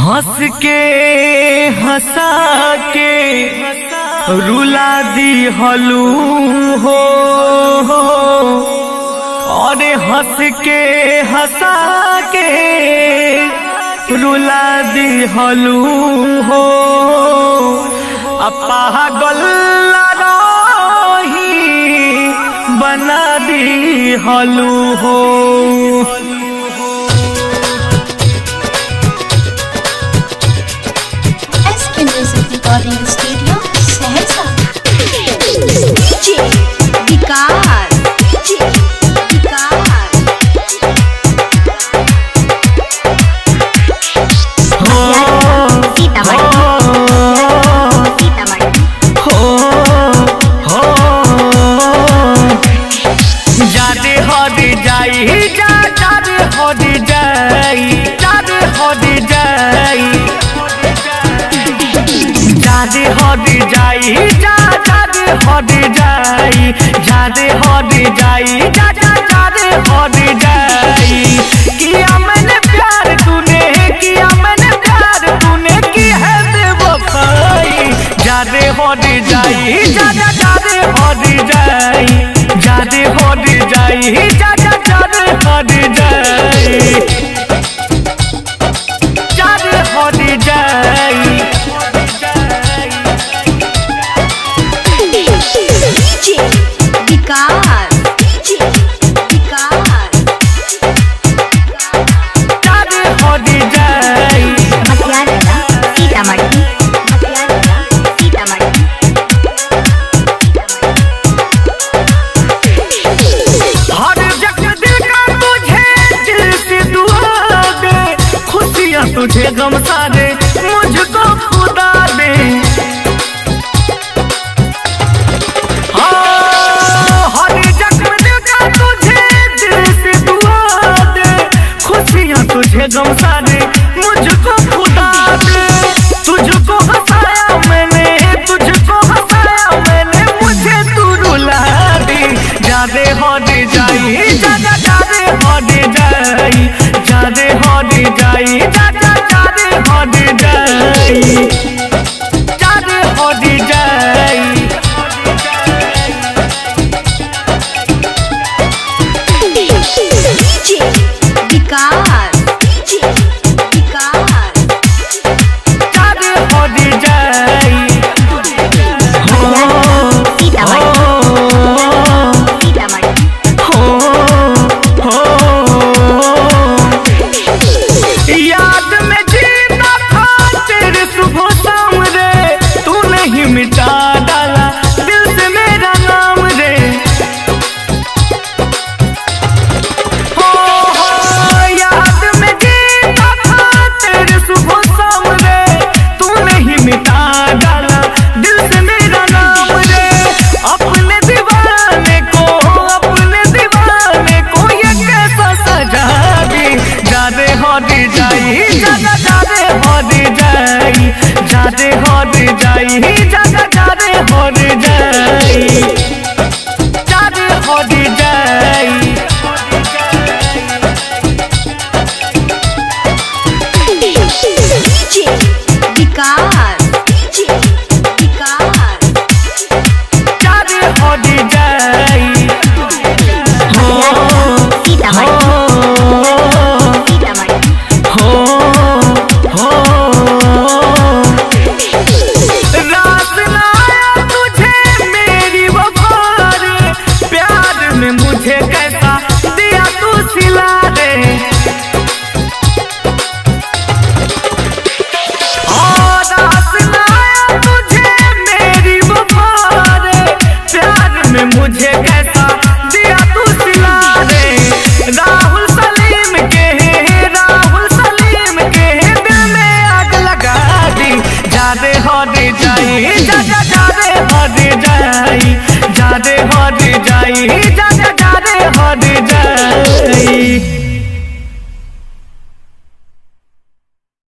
हंस के हंसा के रुला दी हलू हो और हंस के हंसा के रुला दी हलू हो पागल रही बना दी हलू हो। Recording studio Saharsa. डीजे विकास, डीजे विकास। जादे हद जाई जादे हद जाई जादे हद जाई जादे हद जाई जादे हद जाई जादे हद जाई जादे हद जाई। किया मैंने प्यार तूने किया मैंने प्यार तूने की है बेवफाई। जादे हद जाई जादे हद जाई जादे हद जाई जादे हद जाई जादे हद जाई। डीजे विकास, डीजे विकास। जादे हद जाई मटियाला सीतामढ़ी, मटियाला सीतामढ़ी। हर जगह दिल का तुझे दिल से दुआ दे खुशियाँ तुझे गम सारे मुझको खुदा दे। हर जगह दिल का तुझे दिल से दुआ दे खुशियाँ तुझे गम सारे मुझको खुदा दे। तुझको हंसाया मैंने मुझे तू रुला दी। जादे हद जाई जादे हद जाई जादे हद जाई जादे हद जाई जादे हद जाई। डीजे विकास, डीजे विकास। जादे हद जाई याद में जीता था तेरे सुबह शाम रे तू नहीं मिटा डाला दिल से मेरा नाम रे। याद में जीता था तेरे सुबह शाम रे तू नहीं मिटा डाला दिल से मेरा नाम रे। अपने दीवाने को ये कैसा सजा दी। जादे हद जाई जादे हद जाई जादे हद जाई जादे हद जाई जादे हद जाई। डीजे विकास, डीजे विकास। जादे हद जाई रात ना आया तुझे मेरी वफा रे प्यार में मुझे कैसा दिया तू सिला रे। रात ना आया तुझे मेरी वफा रे प्यार में मुझे कैसा दिया तू सिला रे। राहुल सलीम के दिल में आग लगा दी। जादे हद जाई जादे हद जाई जादे हद जाई जादे